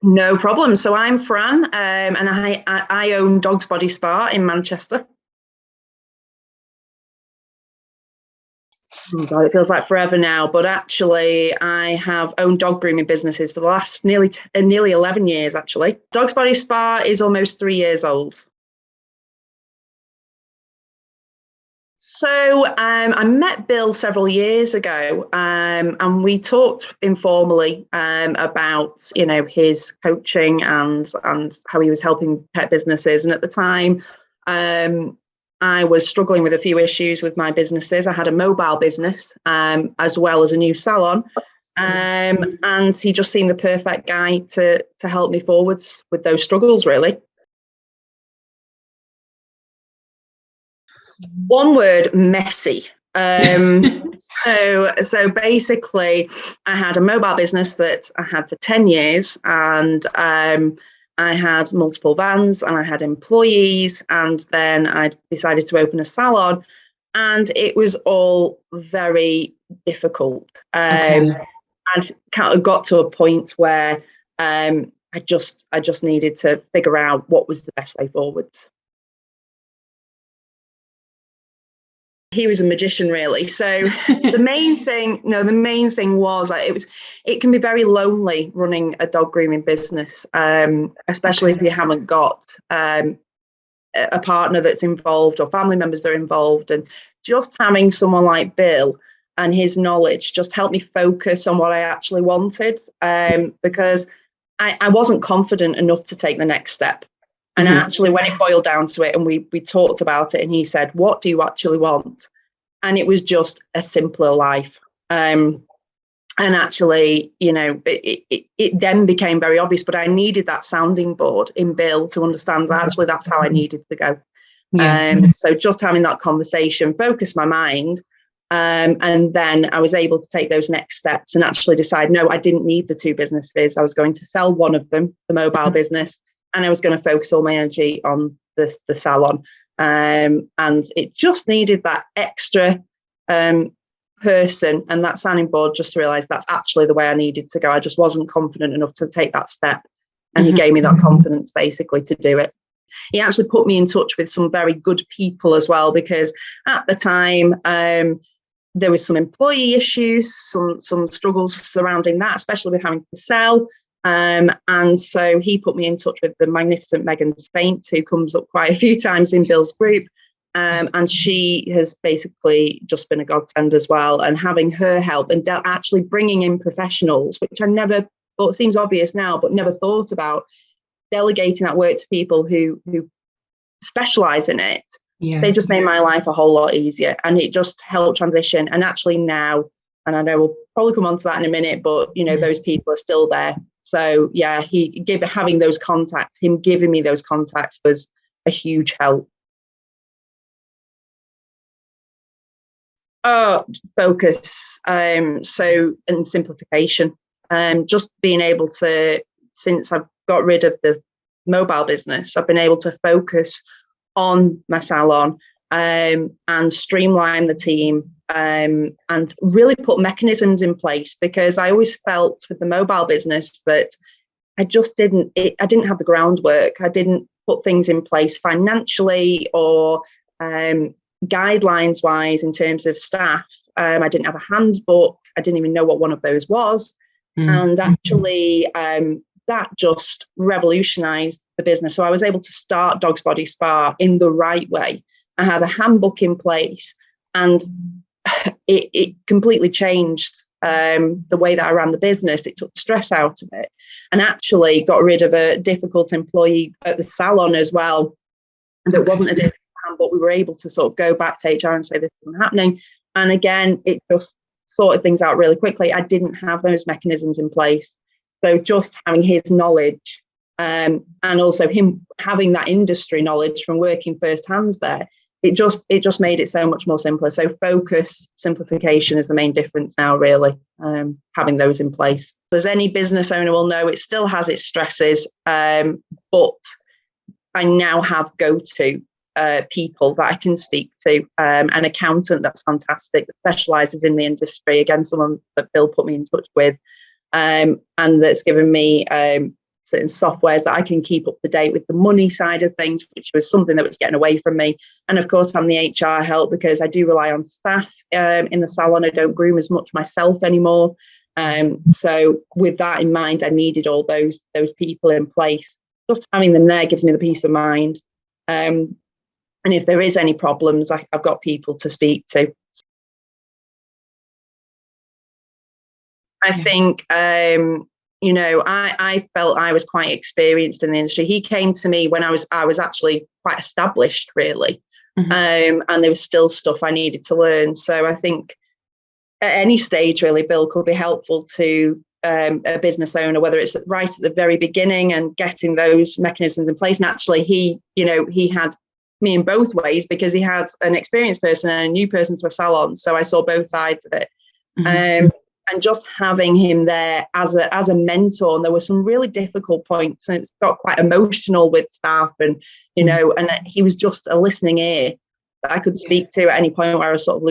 No problem. So I'm Fran, and I own Dogz Body Spa in Manchester. Oh God, it feels like forever now, but actually, I have owned dog grooming businesses for the last nearly 11 years. Actually, Dogz Body Spa is almost 3 years old. So I met Bill several years ago, and we talked informally about his coaching and how he was helping pet businesses. And at the time, um, I was struggling with a few issues with my businesses. I had a mobile business as well as a new salon, and he just seemed the perfect guy to help me forwards with those struggles. Really. One word, messy. So basically, I had a mobile business that I had for 10 years, and I had multiple vans and I had employees, and then I decided to open a salon, and it was all very difficult. And kind of got to a point where I just needed to figure out what was the best way forwards. He was a magician, really. So the main thing was like, it can be very lonely running a dog grooming business, especially if you haven't got a partner that's involved or family members that are involved. And just having someone like Bill and his knowledge just helped me focus on what I actually wanted, because I wasn't confident enough to take the next step. And actually, when it boiled down to it, and we talked about it, and he said, "What do you actually want?" And it was just a simpler life. And actually, it then became very obvious. But I needed that sounding board in Bill to understand that actually that's how I needed to go. Yeah. So just having that conversation focused my mind. And then I was able to take those next steps and actually decide, no, I didn't need the two businesses. I was going to sell one of them, the mobile business, and I was going to focus all my energy on the salon. And it just needed that extra person and that sounding board just to realize that's actually the way I needed to go. I just wasn't confident enough to take that step. And he gave me that confidence basically to do it. He actually put me in touch with some very good people as well, because at the time, there was some employee issues, some struggles surrounding that, especially with having to sell. And so he put me in touch with the magnificent Megan Saint, who comes up quite a few times in Bill's group. And she has basically just been a godsend as well. And having her help and actually bringing in professionals, which I never thought, seems obvious now, but never thought about, delegating that work to people who specialize in it. Yeah. They just made my life a whole lot easier, and it just helped transition. And actually now, and I know we'll probably come on to that in a minute, but those people are still there. So yeah, having those contacts, him giving me those contacts was a huge help. Focus. And simplification. Just being able to, since I've got rid of the mobile business, I've been able to focus on my salon and streamline the team, and really put mechanisms in place, because I always felt with the mobile business that I didn't have the groundwork. I didn't put things in place financially or guidelines wise in terms of staff. I didn't have a handbook. I didn't even know what one of those was. And actually, that just revolutionized the business. So I was able to start Dogz Body Spa in the right way. I had a handbook in place, and it completely changed the way that I ran the business. It took the stress out of it, and actually got rid of a difficult employee at the salon as well. And it wasn't a difficult handbook. We were able to sort of go back to HR and say this isn't happening. And again, it just sorted things out really quickly. I didn't have those mechanisms in place. So just having his knowledge, and also him having that industry knowledge from working firsthand there, it just made it so much more simpler. So focus, simplification is the main difference now, really, having those in place. As any business owner will know, it still has its stresses, but I now have go-to people that I can speak to, an accountant that's fantastic, that specialises in the industry, again, someone that Bill put me in touch with, and that's given me certain softwares that I can keep up to date with the money side of things, which was something that was getting away from me. And of course, I'm the HR help because I do rely on staff in the salon. I don't groom as much myself anymore. So with that in mind, I needed all those people in place. Just having them there gives me the peace of mind. And if there is any problems, I've got people to speak to. I think, you know, I felt I was quite experienced in the industry. He came to me when I was actually quite established, really. And there was still stuff I needed to learn. So I think at any stage, really, Bill could be helpful to a business owner, whether it's right at the very beginning and getting those mechanisms in place. And actually, he had me in both ways, because he had an experienced person and a new person to a salon. So I saw both sides of it. And just having him there as a mentor, and there were some really difficult points, and it got quite emotional with staff, and you know, and he was just a listening ear that I could speak to at any point where I was sort of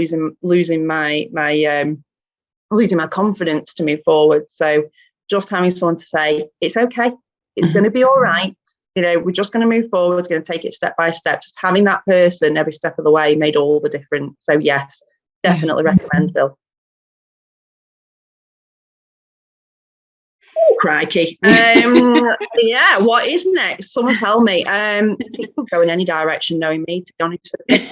losing my confidence to move forward. So just having someone to say, it's okay, it's going to be all right, you know, we're just going to move forward, we're going to take it step by step. Just having that person every step of the way made all the difference. So yes, definitely recommend Bill. Crikey. Yeah, what is next? Someone tell me. It could go in any direction, knowing me, to be honest with you.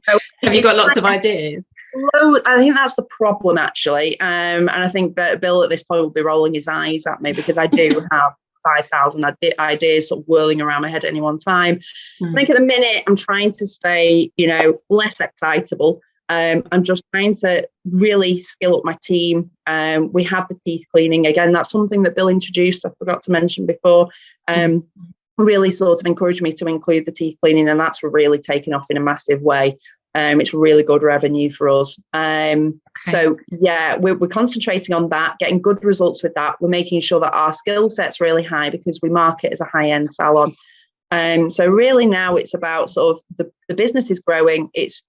Have you got lots of ideas? I think that's the problem, actually. And I think that Bill at this point will be rolling his eyes at me, because I do have 5,000 ideas sort of whirling around my head at any one time. I think at the minute I'm trying to stay, you know, less excitable. I'm just trying to really skill up my team. We have the teeth cleaning. Again, that's something that Bill introduced, I forgot to mention before. Really sort of encouraged me to include the teeth cleaning, and that's really taken off in a massive way. It's really good revenue for us. So yeah, we're concentrating on that, getting good results with that. We're making sure that our skill set's really high, because we market as a high-end salon. So really now it's about sort of the business is growing, it's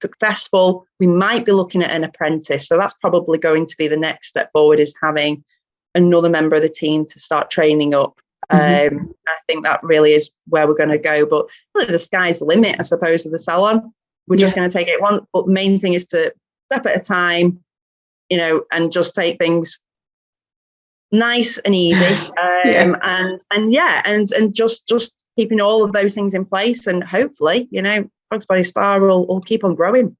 successful. We might be looking at an apprentice. So that's probably going to be the next step forward, is having another member of the team to start training up. I think that really is where we're going to go. But really, the sky's the limit, I suppose, of the salon. We're just going to take it one. But the main thing is to step at a time, you know, and just take things nice and easy. And just keeping all of those things in place, and hopefully, you know, Dogz Body Spa will keep on growing.